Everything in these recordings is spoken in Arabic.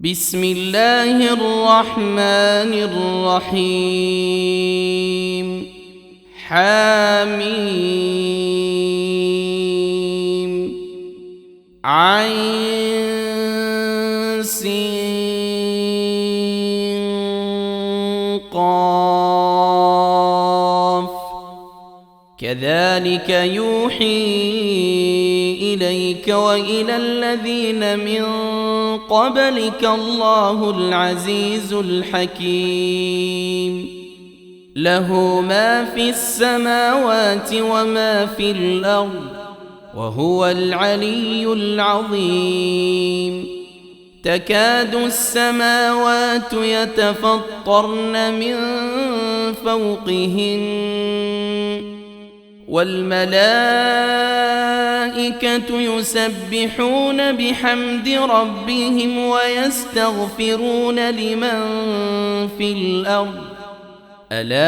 بسم الله الرحمن الرحيم حميم عين سين قاف كذلك يوحي إليك وإلى الذين من قبلك الله العزيز الحكيم له ما في السماوات وما في الأرض وهو العلي العظيم تكاد السماوات يتفطرن من فوقهن والملائكة يسبحون بحمد ربهم ويستغفرون لمن في الأرض ألا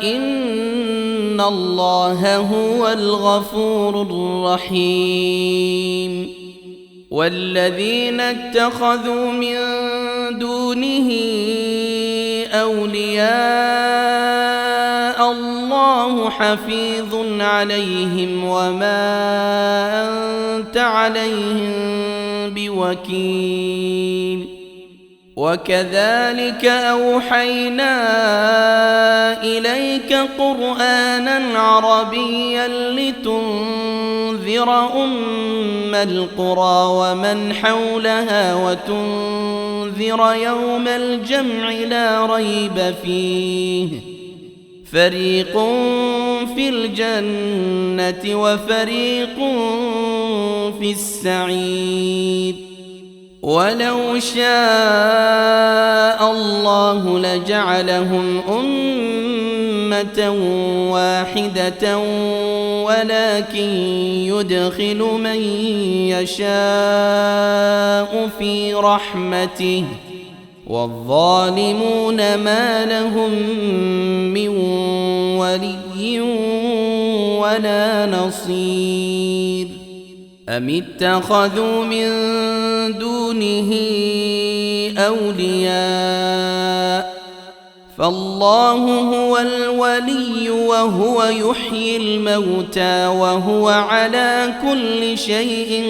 إن الله هو الغفور الرحيم والذين اتخذوا من دونه أولياء الله حفيظ عليهم وما أنت عليهم بوكيل وكذلك أوحينا إليك قرآنا عربيا لتنذر أم القرى ومن حولها وتنذر يوم الجمع لا ريب فيه فريق في الجنة وفريق في السعير ولو شاء الله لجعلهم أمة واحدة ولكن يدخل من يشاء في رحمته والظالمون ما لهم من ولي ولا نصير أم اتخذوا من دونه أولياء فالله هو الولي وهو يحيي الموتى وهو على كل شيء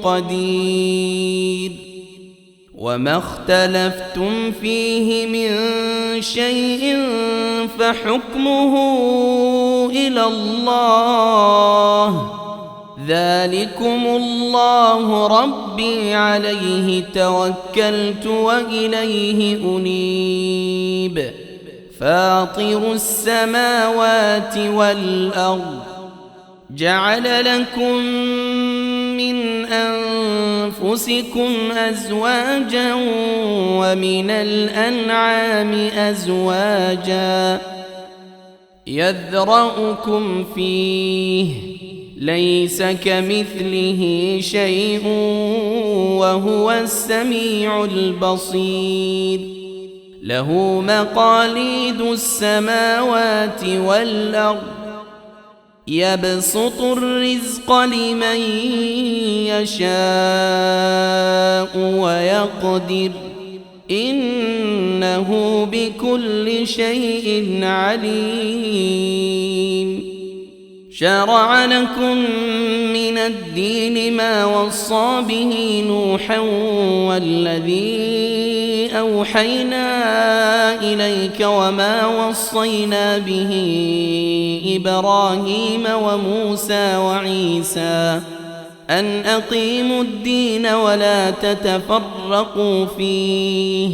قدير وما اختلفتم فيه من شيء فحكمه إلى الله ذلكم الله ربي عليه توكلت وإليه أنيب فاطر السماوات والأرض جعل لكم من أنفسكم أزواجا ومن الأنعام أزواجا يذرأكم فيه ليس كمثله شيء وهو السميع البصير له مقاليد السماوات والأرض يبسط الرزق لمن يشاء ويقدر إنه بكل شيء عليم شرع لكم من الدين ما وصى به نوحا والذي أوحينا إليك وما وصينا به إبراهيم وموسى وعيسى أن أقيموا الدين ولا تتفرقوا فيه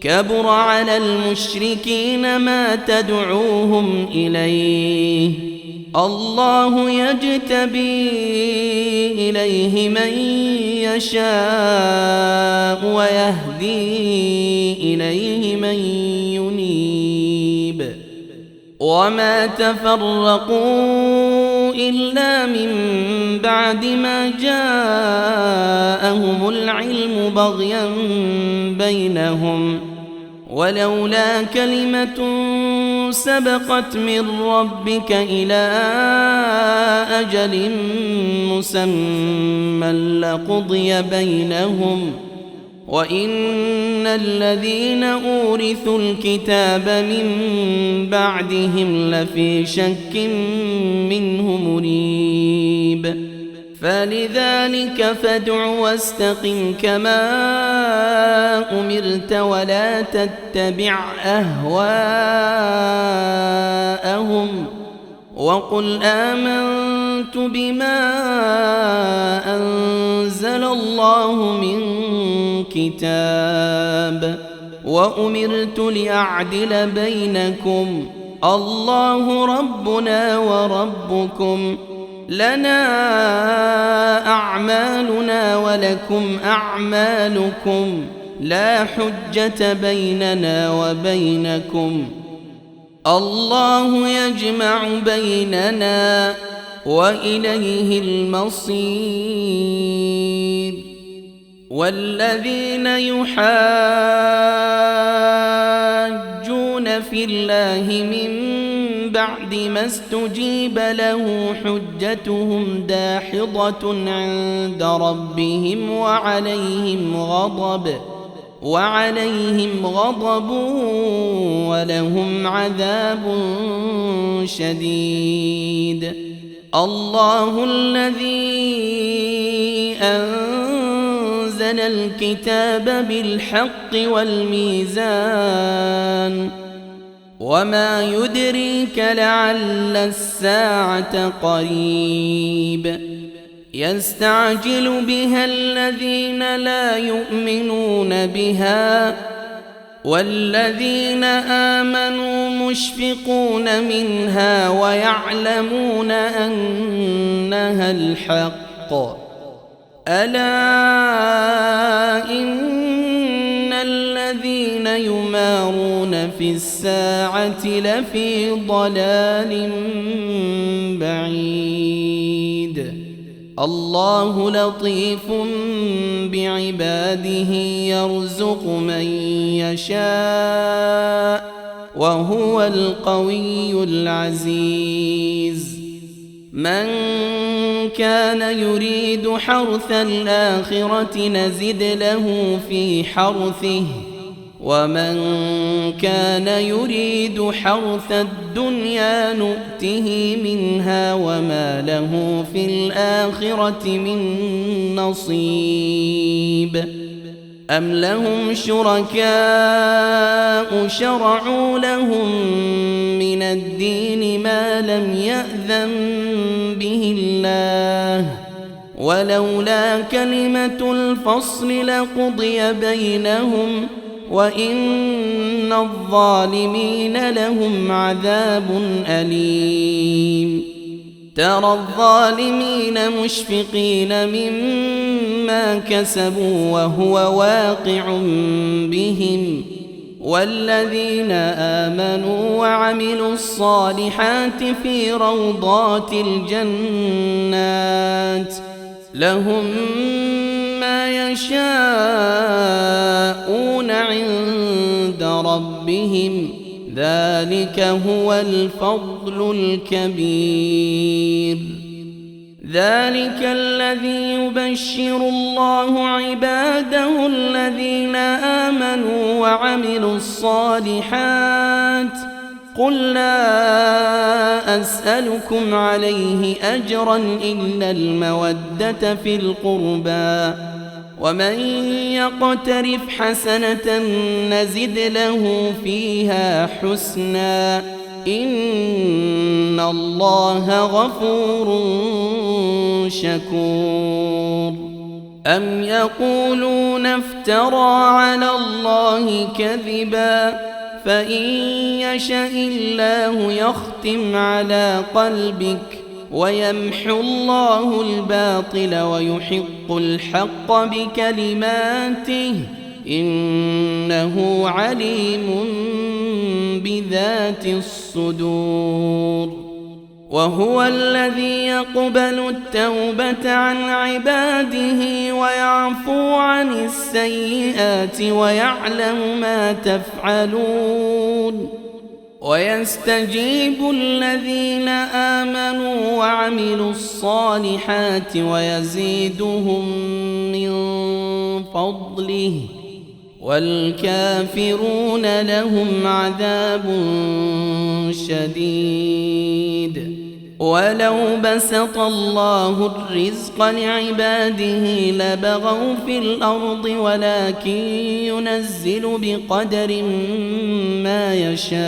كبر على المشركين ما تدعوهم إليه الله يجتبي إليه من يشاء ويهدي إليه من ينيب وما تفرقوا إلا من بعد ما جاءهم العلم بغيا بينهم ولولا كلمة سبقت من ربك إلى أجل مسمى لقضي بينهم وإن الذين أورثوا الكتاب من بعدهم لفي شك منه مريب فلذلك فادع واستقم كما أمرت ولا تتبع أهواءهم وقل آمنت بما أنزل الله من كتاب وأمرت لأعدل بينكم الله ربنا وربكم لنا أعمالنا ولكم أعمالكم لا حجة بيننا وبينكم الله يجمع بيننا وإليه المصير والذين يحاجون في الله من بعد ما استجيب له حجتهم داحضة عند ربهم وعليهم غضب ولهم عذاب شديد الله الذي أنزل الكتاب بالحق والميزان وما يدريك لعل الساعة قريب يستعجل بها الذين لا يؤمنون بها والذين آمنوا مشفقون منها ويعلمون أنها الحق ألا إن الذين يمارون في الساعة لفي ضلال بعيد الله لطيف بعباده يرزق من يشاء وهو القوي العزيز من كان يريد حرث الآخرة نزد له في حرثه ومن كان يريد حرث الدنيا نؤته منها وما له في الآخرة من نصيب أم لهم شركاء شرعوا لهم من الدين ما لم يأذن به الله ولولا كلمة الفصل لقضي بينهم وإن الظالمين لهم عذاب أليم ترى الظالمين مشفقين مما كسبوا وهو واقع بهم والذين آمنوا وعملوا الصالحات في روضات الجنات لهم ما يشاءون عند ربهم ذلك هو الفضل الكبير ذلك الذي يبشر الله عباده الذين آمنوا وعملوا الصالحات قل لا أسألكم عليه أجرا إلا المودة في القربى ومن يقترف حسنة نزد له فيها حسنا إن الله غفور شكور أم يقولون افترى على الله كذبا فإن يشأ الله يختم على قلبك ويمحو الله الباطل ويحق الحق بكلماته إنه عليم بذات الصدور وهو الذي يقبل التوبة عن عباده ويعفو عن السيئات ويعلم ما تفعلون ويستجيب الذين آمنوا وعملوا الصالحات ويزيدهم من فضله والكافرون لهم عذاب شديد. ولو بسط الله الرزق لعباده لبغوا في الأرض ولكن ينزل بقدر ما يشاء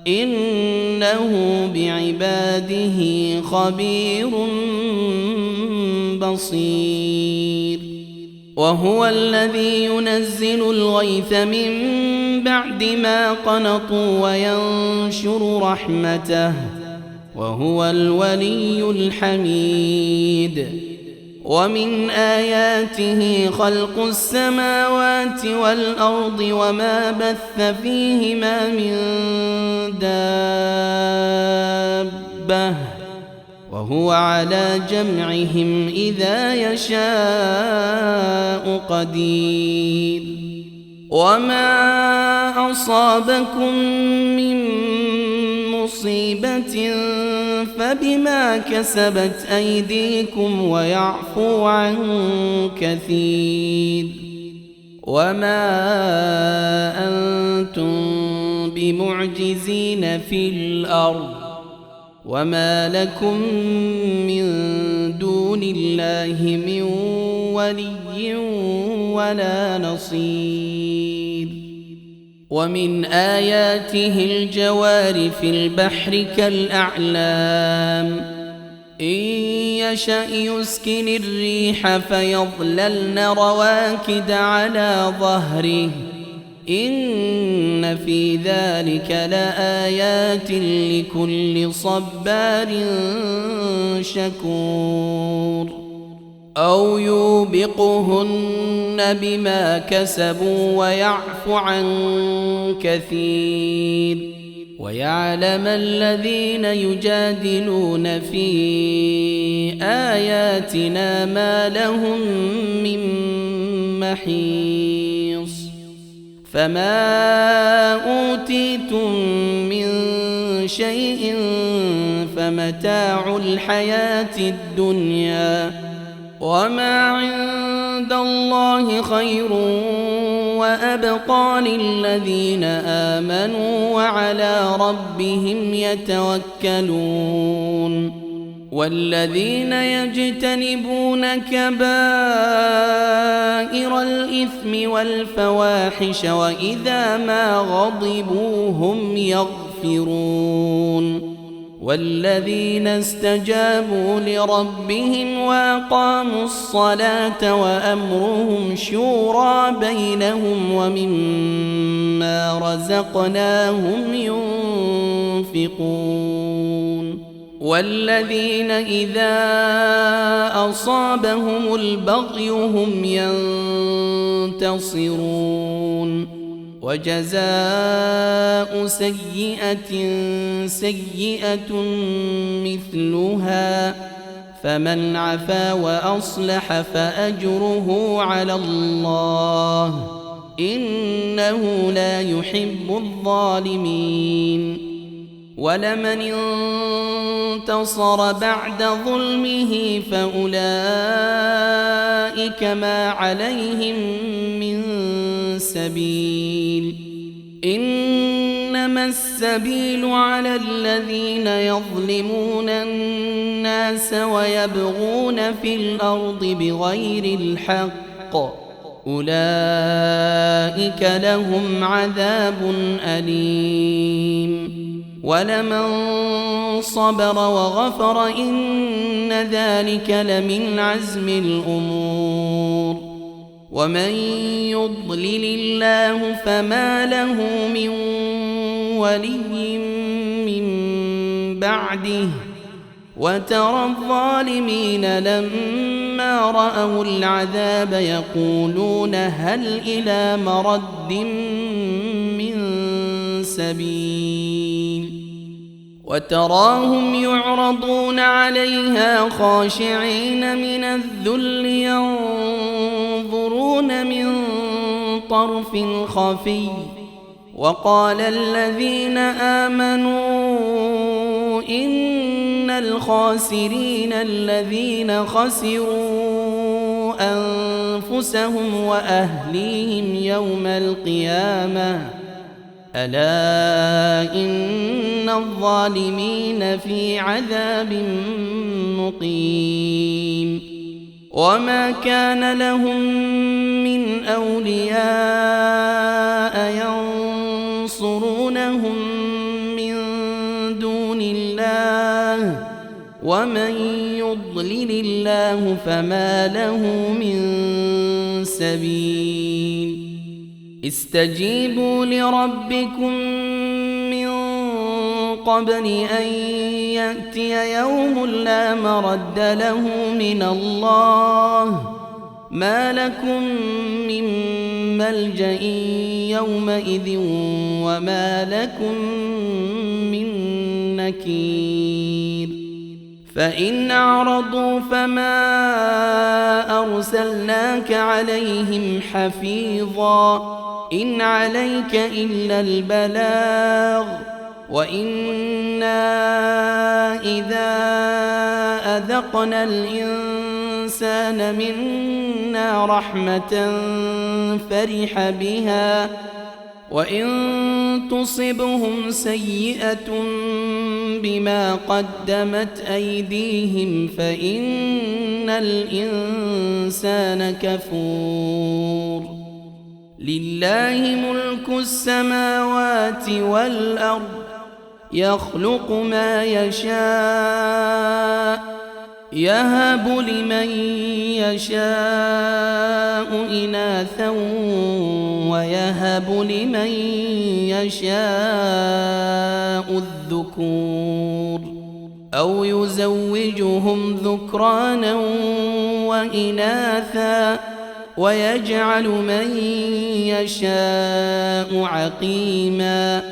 إنه بعباده خبير بصير. وهو الذي ينزل الغيث من بعد ما قنطوا وينشر رحمته وهو الولي الحميد. ومن آياته خلق السماوات والأرض وما بث فيهما من دابة وهو على جمعهم إذا يشاء قدير. وما أصابكم من مصيبة فبما كسبت أيديكم ويعفو عن كثير. وما أنتم بمعجزين في الأرض وما لكم من دون الله من ولي ولا نصير. ومن آياته الجوار في البحر كالأعلام إن يشأ يسكن الريح فيظللن رواكد على ظهره إن في ذلك لآيات لكل صبار شكور. أو يوبقهن بما كسبوا ويعفو عن كثير. ويعلم الذين يجادلون في آياتنا ما لهم من محيص. فما أوتيتم من شيء فمتاع الحياة الدنيا وما عند الله خير وأبقى للذين آمنوا وعلى ربهم يتوكلون. والذين يجتنبون كبائر الإثم والفواحش وإذا ما غضبوا هم يغفرون. والذين استجابوا لربهم وأقاموا الصلاة وأمرهم شورى بينهم ومما رزقناهم ينفقون. والذين إذا أصابهم البغي هم ينتصرون. وجزاء سيئة سيئة مثلها فمن عفا وأصلح فأجره على الله إنه لا يحب الظالمين. ولمن انتصر بعد ظلمه فأولئك ما عليهم من سبيل إنما السبيل على الذين يظلمون الناس ويبغون في الأرض بغير الحق أولئك لهم عذاب أليم. ولمن صبر وغفر إن ذلك لمن عزم الأمور. ومن يضلل الله فما له من ولي من بعده وترى الظالمين لما رأوا العذاب يقولون هل إلى مرد من سبيل. وتراهم يعرضون عليها خاشعين من الذل ينظرون من طرف خفي وقال الذين آمنوا إن الخاسرين الذين خسروا أنفسهم وأهليهم يوم القيامة ألا إن الظالمين في عذاب مقيم وما كان لهم من أولياء ينصرونهم من دون الله ومن يضلل الله فما له من سبيل استجيبوا لربكم من قبل أن يأتي يوم لا مرد له من الله ما لكم من ملجأ يومئذ وما لكم من نكير فإن أعرضوا فما أرسلناك عليهم حفيظا إن عليك إلا البلاغ وإنا إذا أذقنا الإنسان منا رحمة فرح بها وإن تصبهم سيئة بما قدمت أيديهم فإن الإنسان كفور لله ملك السماوات والأرض يخلق ما يشاء يهب لمن يشاء إناثا ويهب لمن يشاء الذكور أو يزوجهم ذكرانا وإناثا ويجعل من يشاء عقيما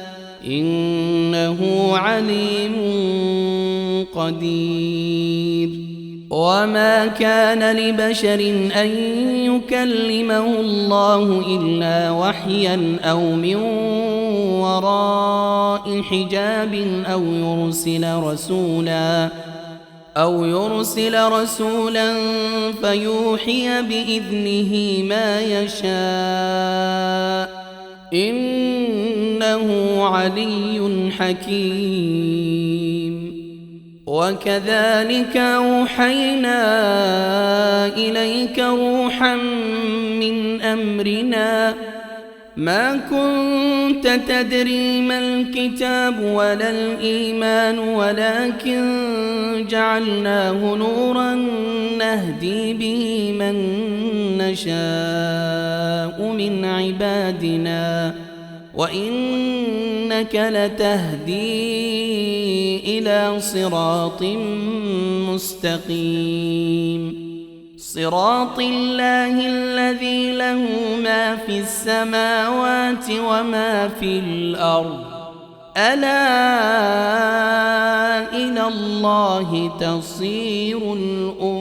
إنه عليم قدير وما كان لبشر أن يكلمه الله إلا وحيا أو من وراء حجاب أو يرسل رسولا فيوحي بإذنه ما يشاء إنه علي حكيم وكذلك أوحينا إليك روحا من أمرنا ما كنت تدري ما الكتاب ولا الإيمان ولكن جعلناه نورا نهدي به من نشاء من عبادنا وإنك لتهدي إلى صراط مستقيم صراط الله الذي له ما في السماوات وما في الأرض ألا إلى الله تصير الأمور